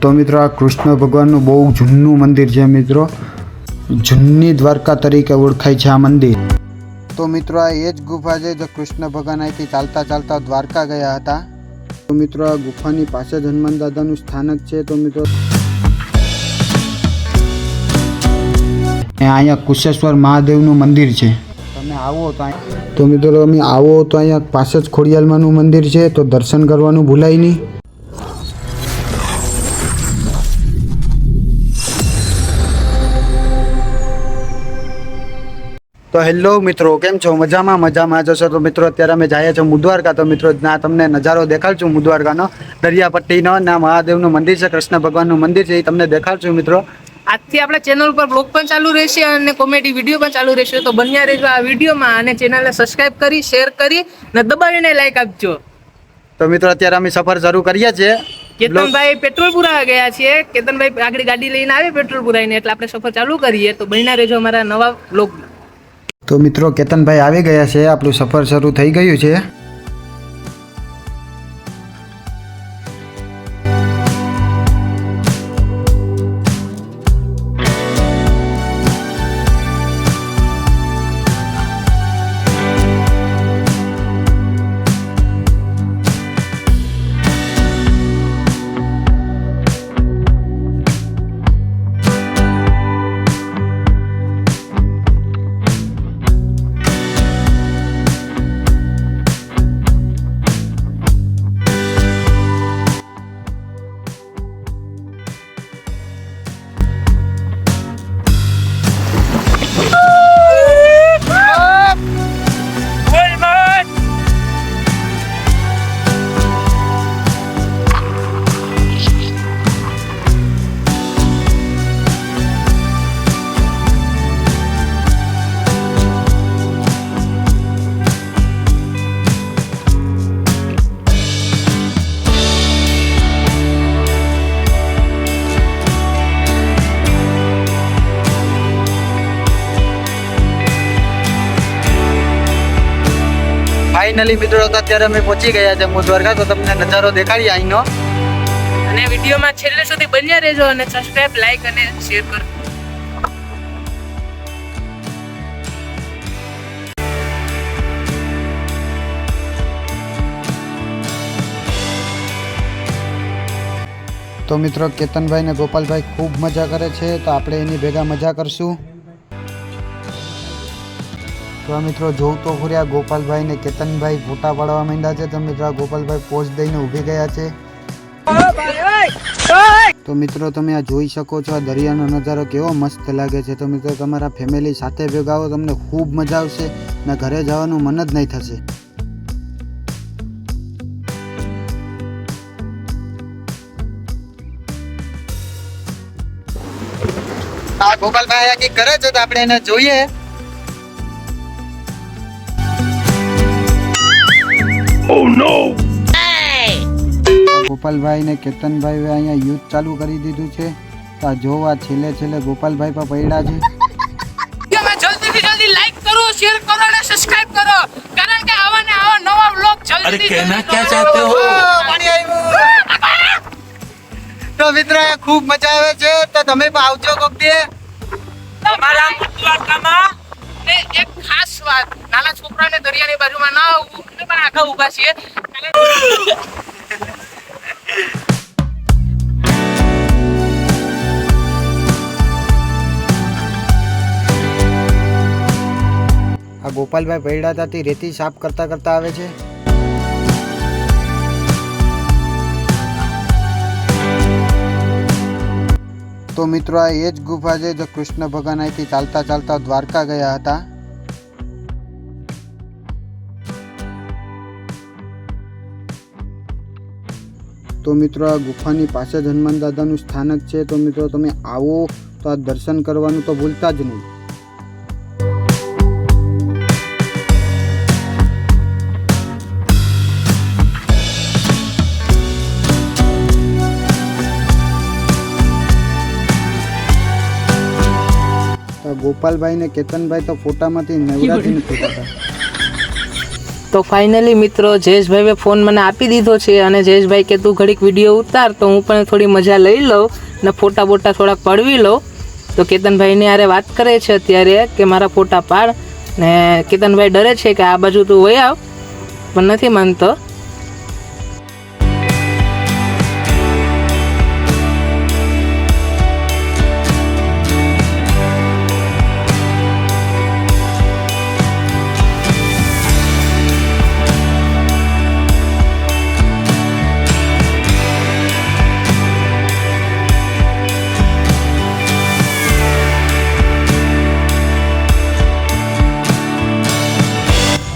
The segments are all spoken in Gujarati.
તો મિત્રો આ કૃષ્ણ ભગવાનનું બહુ જૂનું મંદિર છે મિત્રો. જૂની દ્વારકા તરીકે ઓળખાય છે આ મંદિર. તો મિત્રો આ એ જ ગુફા છે જો કૃષ્ણ ભગવાન અહીંથી ચાલતા ચાલતા દ્વારકા ગયા હતા. તો મિત્રો આ ગુફાની પાસે જ હનુમાન દાદાનું સ્થાનક છે. તો મિત્રો અહીંયા કુશેશ્વર મહાદેવનું મંદિર છે. તમે આવો તો મિત્રો તમે આવો તો અહીંયા પાસે જ ખોડિયાલમાંનું મંદિર છે, તો દર્શન કરવાનું ભૂલાય નહીં. તો હેલો મિત્રો, કેમ છો? મજામાં જશો. તો મિત્રો અત્યારે અમે જઈએ છીએ મુદ્વારકા. તો મિત્રો ના તમને નજારો દેખાડશું મુદ્વારકાનો, દરિયાપટ્ટીનો, ના મહાદેવનું મંદિર છે, કૃષ્ણ ભગવાનનું મંદિર છે, એ તમને દેખાડશું મિત્રો. આજથી આપણા ચેનલ પર બ્લોગ પણ ચાલુ રહેશે અને કોમેડી વિડીયો પણ ચાલુ રહેશે. તો બન્યા રહેજો આ વિડીયોમાં અને ચેનલને સબસ્ક્રાઇબ કરી, શેર કરી અને દબાવીને લાઈક આપજો. તો મિત્રો અત્યારે અમે સફર શરૂ કરીએ છીએ. કેતનભાઈ પેટ્રોલ પુરાવા ગયા છીએ. કેતનભાઈ આગળ ગાડી લઈને આવે પેટ્રોલ પુરાઈને, એટલે આપણે સફર ચાલુ કરીએ. તો બન્યા રહેજો અમારા નવા બ્લોગમાં. તો મિત્રો કેતનભાઈ આવી ગયા છે, આપણું સફર શરૂ થઈ ગયું છે. ફાઇનલી મિત્રો અત્યારે અમે પહોંચી ગયા છે મુદ્વારકા. તો તમને નજારો દેખાડીએ અહીંનો. અને વિડીયોમાં છેલ્લે સુધી બન્યા રહેજો અને સબસ્ક્રાઇબ, લાઈક અને શેર કરો. તો મિત્રો કેતનભાઈ ને ગોપાલભાઈ ખૂબ મજા કરે છે, તો આપણે એની ભેગા મજા કરશું. તો મિત્રો જોઉં તો ખરી ગોપાલભાઈ ને કેતનભાઈ ફોટા પાડવા માંડ્યા છે. તો મિત્રો ગોપાલભાઈ પોઝ દઈને ઊભી ગયા છે. તો મિત્રો તમે આ જોઈ શકો છો, આ દરિયાનો નજારો કેવો મસ્ત લાગે છે. તો મિત્રો તમારા ફેમિલી સાથે ભેગા આવો, તમને ખૂબ મજા આવશે ને ઘરે જવાનું મન જ નહીં થશે. આ ગોપાલભાઈ આ કરે છે તો આપણે એને જોઈએ. Oh no! ગોપાલભાઈ ને કેતનભાઈ અહીંયા યુદ્ધ ચાલુ કરી દીધું છે. તો આ જોવા છેલ્લે ગોપાલભાઈ પર પડ્યા છે. જલ્દીથી જલ્દી લાઈક કરો, શેર કરો અને સબસ્ક્રાઇબ કરો, કારણ કે આવા ને આવા નવા વ્લોગ જલ્દી कहना क्या चाहते हो? તો મિત્રો ખૂબ મજા આવે છે, તો તમે પણ આવજો કોક દી અમારા મુદ્વારકામાં. ને એક ખાસ વાત, નાના છોકરાને દરિયાની બાજુમાં ના આવવું, અમે પણ આખા ઊભા છીએ. આ ગોપાલભાઈ પૈડા હતા રેતી સાફ કરતા આવે છે. તો મિત્રો આ એ જ ગુફા છે જો કૃષ્ણ ભગવાન અહીંથી ચાલતા ચાલતા દ્વારકા ગયા હતા. તો મિત્રો આ ગુફાની પાસે જ હનુમાન દાદાનું સ્થાનક છે. તો મિત્રો તમે આવો તો આ દર્શન કરવાનું તો ભૂલતા જ નહીં. ગોપાલભાઈ ને કેતનભાઈ તો ફોટામાંથી નવરાથી નથી થતા. તો ફાઇનલી મિત્રો જયેશભાઈએ ફોન મને આપી દીધો છે અને જયેશભાઈ કે તું ઘડીક વિડીયો ઉતાર તો હું પણ થોડી મજા લઈ લઉં ને ફોટા બોટા થોડાક પડવી લઉં. તો કેતનભાઈને યારે વાત કરે છે અત્યારે કે મારા ફોટા પાડ, ને કેતનભાઈ ડરે છે કે આ બાજુ તું વહી આવ, પણ નથી માનતો.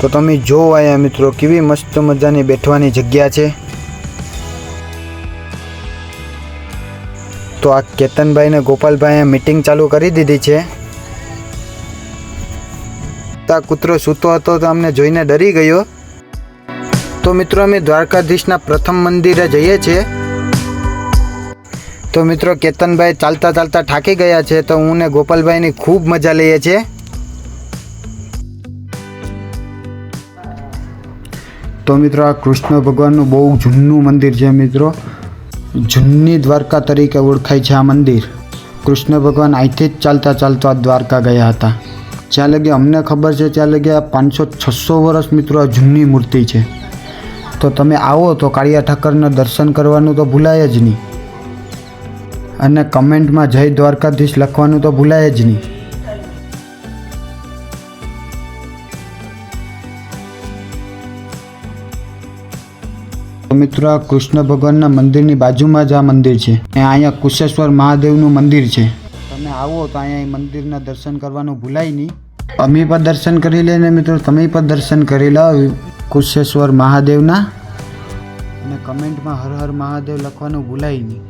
તો તમે જો આયા મિત્રો કેવી મસ્ત મજાની બેઠવાની જગ્યા છે. તો આ કેતનભાઈ ને ગોપાલભાઈએ મીટિંગ ચાલુ કરી દીધી છે. આ કૂતરો સૂતો હતો તો અમને જોઈને ડરી ગયો. તો મિત્રો અમે દ્વારકાધીશના પ્રથમ મંદિરે જઈએ છીએ. તો મિત્રો કેતનભાઈ ચાલતા ચાલતા થાકી ગયા છે તો હું ને ગોપાલભાઈની ખૂબ મજા લઈએ છીએ. તો મિત્રો આ કૃષ્ણ ભગવાનનું બહુ જૂનું મંદિર છે મિત્રો. જૂની દ્વારકા તરીકે ઓળખાય છે આ મંદિર. કૃષ્ણ ભગવાન અહીંથી જ ચાલતા ચાલતા દ્વારકા ગયા હતા. જ્યાં લગી અમને ખબર છે ત્યાં લગી આ 500-600 વર્ષ મિત્રો આ જૂની મૂર્તિ છે. તો તમે આવો તો કાળિયા ઠાકરના દર્શન કરવાનું તો ભૂલાય જ નહીં, અને કમેન્ટમાં જય દ્વારકાધીશ લખવાનું તો ભૂલાય જ નહીં. મિત્રો આ કૃષ્ણ ભગવાનના મંદિરની બાજુમાં જ આ મંદિર છે. અહીંયા કુશેશ્વર મહાદેવનું મંદિર છે. તમે આવો તો અહીંયા મંદિરના દર્શન કરવાનું ભૂલાય નહીં. અમે પણ દર્શન કરી લઈને મિત્રો તમે પણ દર્શન કરી લો કુશેશ્વર મહાદેવના, અને કમેન્ટમાં હર હર મહાદેવ લખવાનું ભૂલાય નહીં.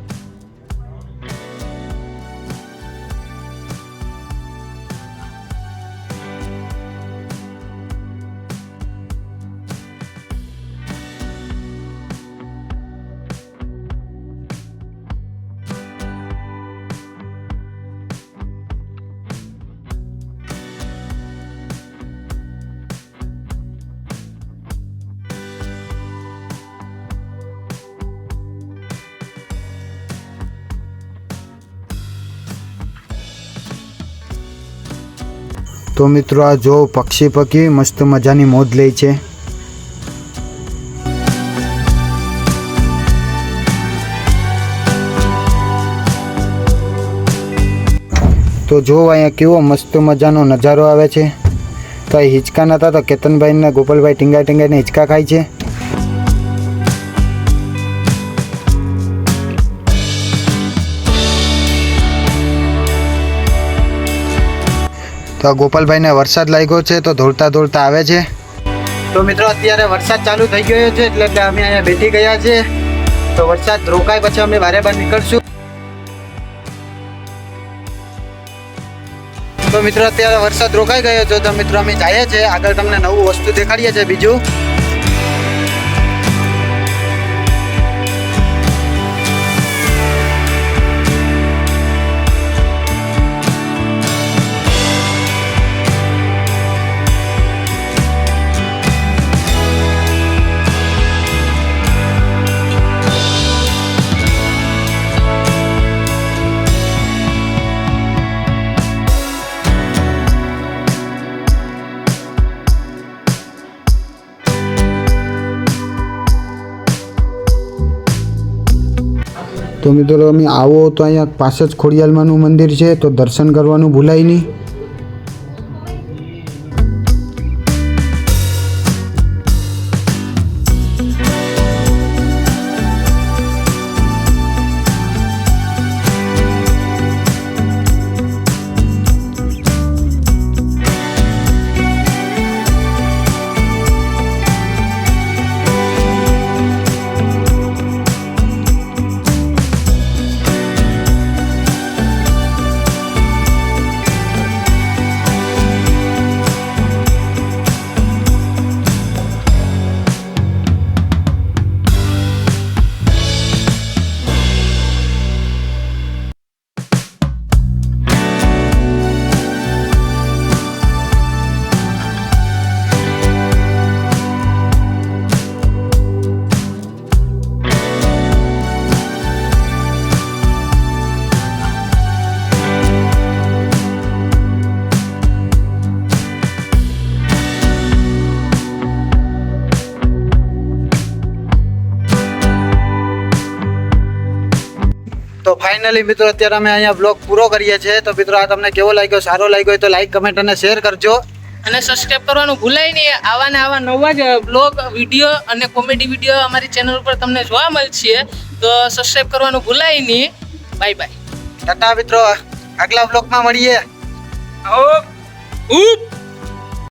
તો મિત્રો આ જો પક્ષી પક્ષી મસ્ત મજાની મોજ લે છે. તો જો અહીંયા કેવો મસ્ત મજાનો નજારો આવે છે. તો એ હિંચકા નતા તો કેતનભાઈ ને ગોપાલભાઈ ટીંગાઈ ટીંગાઈને હિંચકા ખાય છે. તો ગોપાલભાઈને વરસાદ લાગ્યો છે તો દોડતા દોડતા આવે છે. તો મિત્રો અત્યારે વરસાદ ચાલુ થઈ ગયો છે એટલે અમે અહીંયા બેઠી ગયા છે. તો વરસાદ રોકાય પછી અમે બારે બહાર નીકળશું. તો મિત્રો અત્યારે વરસાદ રોકાઈ ગયો છે તો મિત્રો અમે જઈએ છીએ આગળ, તમને નવું વસ્તુ દેખાડીએ છીએ બીજું. તો મિત્રો અમે આવો તો અહીંયા પાસે જ ખોડિયાલમાંનું મંદિર છે તો દર્શન કરવાનું ભૂલાય નહીં. તો ફાઇનલી મિત્રો અત્યારે અમે અહીંયા બ્લોગ પૂરો કરીએ છીએ. તો મિત્રો આ તમને કેવો લાગ્યો, સારો લાગ્યો હોય તો લાઈક, કમેન્ટ અને શેર કરજો. અને સબસ્ક્રાઇબ કરવાનું ભૂલાય નહીં. આવા ને આવા નવા જ બ્લોગ વિડીયો અને કોમેડી વિડીયો અમારી ચેનલ ઉપર તમને જોવા મળશે. તો સબસ્ક્રાઇબ કરવાનું ભૂલાય નહીં. Bye bye. ટાટા મિત્રો, આગલા બ્લોગમાં મળીએ. ઉપ